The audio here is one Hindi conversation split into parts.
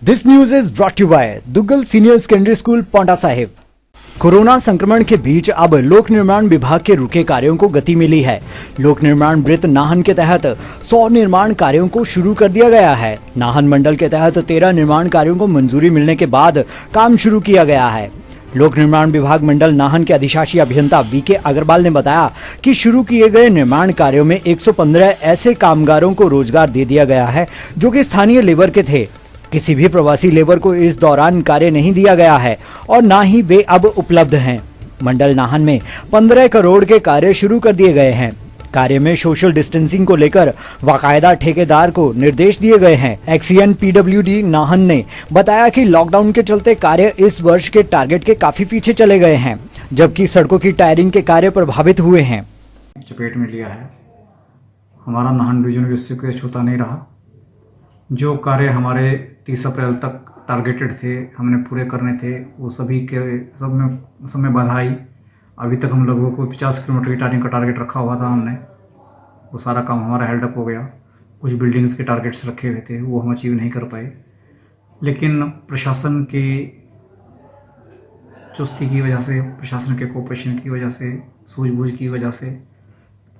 This news is brought to by Duggal senior secondary school Paonta Sahib. Corona संक्रमण के बीच अब लोक निर्माण विभाग के रुके कार्यों को गति मिली है। लोक निर्माण वृत्त नाहन के तहत 100 निर्माण कार्यों को शुरू कर दिया गया है। नाहन मंडल के तहत 13 निर्माण कार्यों को मंजूरी मिलने के बाद काम शुरू किया गया है। लोक निर्माण विभाग मंडल नाहन के अधिशासी अभियंता वीके अग्रवाल ने बताया कि शुरू किए गए निर्माण कार्यों में 115 ऐसे कामगारों को रोजगार दे दिया गया है जो कि स्थानीय लेबर के थे। किसी भी प्रवासी लेबर को इस दौरान कार्य नहीं दिया गया है और ना ही वे अब उपलब्ध हैं। मंडल नाहन में 15 करोड़ के कार्य शुरू कर दिए गए हैं। कार्य में सोशल डिस्टेंसिंग को लेकर बाकायदा ठेकेदार को निर्देश दिए गए हैं। एक्सीएन पीडब्ल्यूडी नाहन ने बताया कि लॉकडाउन के चलते कार्य इस वर्ष के टारगेट के काफी पीछे चले गए हैं, जबकि सड़कों की टायरिंग के कार्य प्रभावित हुए हैं। चपेट में लिया है। हमारा नाहन डिवीजन भी उससे कोई छूता नहीं रहा। जो कार्य हमारे 30 अप्रैल तक टारगेटेड थे, हमने पूरे करने थे, वो सभी के सब में बाधा आई। अभी तक हम लोगों को 50 किलोमीटर की टायरिंग का टारगेट रखा हुआ था हमने, वो सारा काम हमारा हेल्ड अप हो गया। कुछ बिल्डिंग्स के टारगेट्स रखे हुए थे, वो हम अचीव नहीं कर पाए। लेकिन प्रशासन की चुस्ती की वजह से, प्रशासन के कोऑपरेशन की वजह से, सूझबूझ की वजह से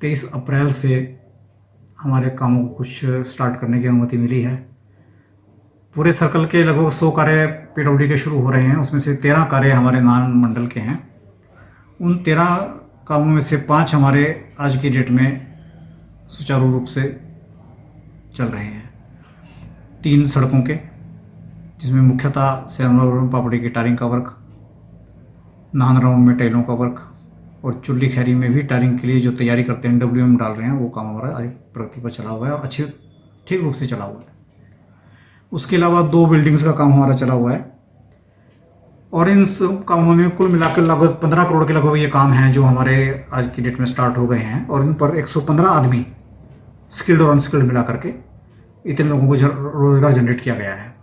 23 अप्रैल से हमारे कामों को कुछ स्टार्ट करने की अनुमति मिली है। पूरे सर्कल के लगभग 100 कार्य पीडब्ल्यूडी के शुरू हो रहे हैं, उसमें से 13 कार्य हमारे नाहन मंडल के हैं। उन 13 कामों में से 5 हमारे आज की डेट में सुचारू रूप से चल रहे हैं। 3 सड़कों के, जिसमें मुख्यतः सेमरा पापड़ी की टायरिंग का वर्क, नाहन राउंड में टाइलों का वर्क और चुल्ली खैरी में भी टायरिंग के लिए जो तैयारी करते हैं, WM डाल रहे हैं, वो काम हमारा आज प्रगति पर चला हुआ है और अच्छे ठीक रूप से चला हुआ है। उसके अलावा 2 बिल्डिंग्स का काम हमारा चला हुआ है और इन सब कामों में कुल मिलाकर लगभग 15 करोड़ के लगभग ये काम हैं जो हमारे आज की डेट में स्टार्ट हो गए हैं। और इन पर 115 आदमी स्किल्ड और अनस्किल्ड मिला करके इतने लोगों को रोजगार जनरेट किया गया है।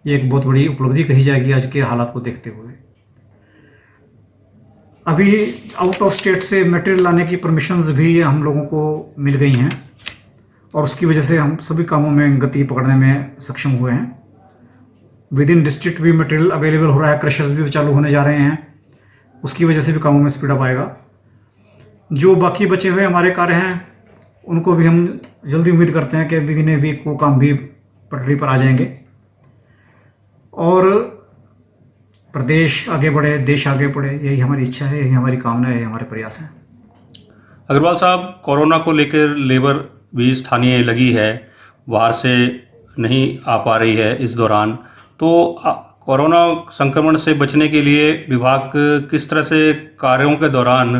ये एक बहुत बड़ी उपलब्धि कही जाएगी आज के हालात को देखते हुए। अभी आउट ऑफ स्टेट से मटेरियल लाने की परमिशंस भी हम लोगों को मिल गई हैं और उसकी वजह से हम सभी कामों में गति पकड़ने में सक्षम हुए हैं। विद इन डिस्ट्रिक्ट भी मटेरियल अवेलेबल हो रहा है, क्रशर्स भी चालू होने जा रहे हैं, उसकी वजह से भी कामों में स्पीड अप आएगा। जो बाकी बचे हुए हमारे कार्य हैं उनको भी हम जल्दी उम्मीद करते हैं कि विद इन ए वीक वो काम भी पटरी पर आ जाएंगे और प्रदेश आगे बढ़े, देश आगे बढ़े, यही हमारी इच्छा है, यही हमारी कामना है, यही हमारे प्रयास हैं। अग्रवाल साहब, कोरोना को लेकर लेबर भी स्थानीय लगी है, बाहर से नहीं आ पा रही है इस दौरान, तो कोरोना संक्रमण से बचने के लिए विभाग किस तरह से कार्यों के दौरान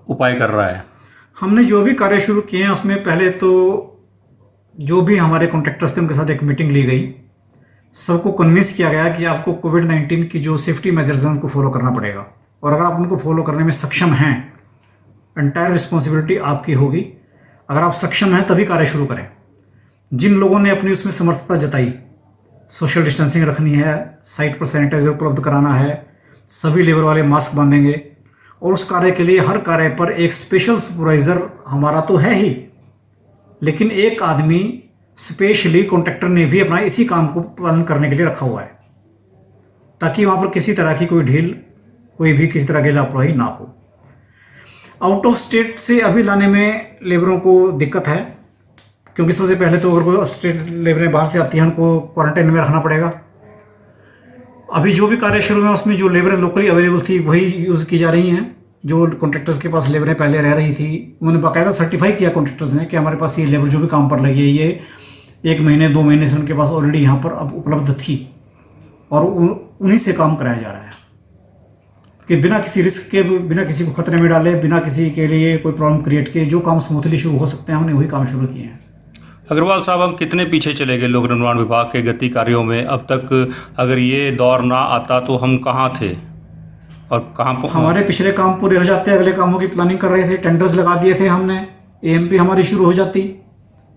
उपाय कर रहा है? हमने जो भी कार्य शुरू किए हैं उसमें पहले तो जो भी हमारे कॉन्ट्रैक्टर्स थे उनके साथ एक मीटिंग ली गई। सबको कन्विंस किया गया कि आपको कोविड-19 की जो सेफ्टी मेजर्स हैं उनको फॉलो करना पड़ेगा और अगर आप उनको फॉलो करने में सक्षम हैं, एंटायर रिस्पॉन्सिबिलिटी आपकी होगी। अगर आप सक्षम हैं तभी कार्य शुरू करें। जिन लोगों ने अपनी उसमें समर्थता जताई, सोशल डिस्टेंसिंग रखनी है, साइट पर सैनिटाइजर उपलब्ध कराना है, सभी लेबर वाले मास्क बांधेंगे और उस कार्य के लिए हर कार्य पर एक स्पेशल सुपरवाइजर हमारा तो है ही, लेकिन एक आदमी स्पेशली कॉन्ट्रैक्टर ने भी अपना इसी काम को पालन करने के लिए रखा हुआ है ताकि वहाँ पर किसी तरह की कोई ढील, कोई भी किसी तरह की लापरवाही ना हो। आउट ऑफ स्टेट से अभी लाने में लेबरों को दिक्कत है क्योंकि सबसे पहले तो अगर कोई स्टेट लेबरें बाहर से आती हैं उनको क्वारंटाइन में रखना पड़ेगा। अभी जो भी कार्य शुरू है उसमें जो लेबरें लोकली अवेलेबल थी वही यूज़ की जा रही हैं। जो कॉन्ट्रैक्टर्स के पास लेबरें पहले रह रही थी उन्होंने बाकायदा सर्टिफाई किया कॉन्ट्रैक्टर्स ने कि हमारे पास ये लेबर जो भी काम पर लगी है ये 1 महीने 2 महीने से उनके पास ऑलरेडी यहाँ पर अब उपलब्ध थी और उन्हीं से काम कराया जा रहा है कि बिना किसी रिस्क के, बिना किसी को खतरे में डाले, बिना किसी के लिए कोई प्रॉब्लम क्रिएट किए जो काम स्मूथली शुरू हो सकते हैं हमने वही काम शुरू किए हैं। अग्रवाल साहब, हम कितने पीछे चले गए लोक निर्माण विभाग के गति कार्यों में? अब तक अगर ये दौर ना आता तो हम कहाँ थे और कहाँ हमारे पिछले काम पूरे हो जाते, अगले कामों की प्लानिंग कर रहे थे, टेंडर्स लगा दिए थे हमने, AMP हमारी शुरू हो जाती,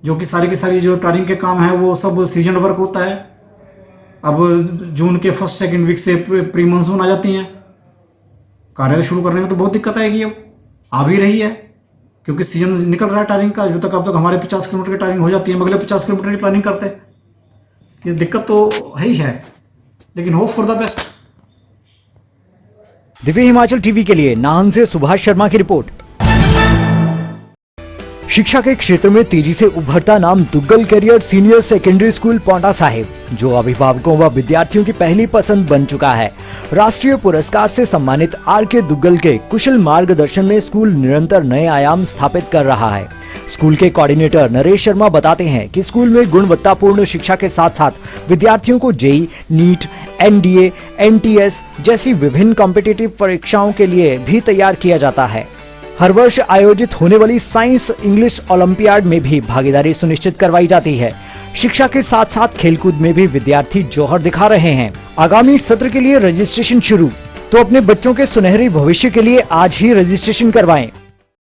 जो कि सारी की सारी जो टायरिंग के काम है वो सब सीजन वर्क होता है। अब जून के 1st-2nd वीक से प्री मानसून आ जाती हैं, कार्य शुरू करने में तो बहुत दिक्कत आएगी। अब आ भी रही है क्योंकि सीजन निकल रहा है टायरिंग का। अब तक हमारे 50 किलोमीटर की टायरिंग हो जाती है, हम अगले 50 किलोमीटर की प्लानिंग करते हैं ये दिक्कत तो है ही है, लेकिन hope for the best. Divya Himachal TV के लिए नाहन से सुभाष शर्मा की रिपोर्ट। शिक्षा के क्षेत्र में तेजी से उभरता नाम Duggal career senior secondary school Paonta Sahib, जो अभिभावकों व विद्यार्थियों की पहली पसंद बन चुका है। राष्ट्रीय पुरस्कार से सम्मानित आर.के. दुग्गल के कुशल मार्गदर्शन में स्कूल निरंतर नए आयाम स्थापित कर रहा है। स्कूल के कोऑर्डिनेटर नरेश शर्मा बताते हैं कि स्कूल में गुणवत्तापूर्ण शिक्षा के साथ साथ विद्यार्थियों को जेई, नीट, एनडीए, एनटीएस जैसी विभिन्न कॉम्पिटिटिव परीक्षाओं के लिए भी तैयार किया जाता है। हर वर्ष आयोजित होने वाली साइंस इंग्लिश ओलंपियाड में भी भागीदारी सुनिश्चित करवाई जाती है। शिक्षा के साथ साथ खेलकूद में भी विद्यार्थी जौहर दिखा रहे हैं। आगामी सत्र के लिए रजिस्ट्रेशन शुरू, तो अपने बच्चों के सुनहरे भविष्य के लिए आज ही रजिस्ट्रेशन करवाएं।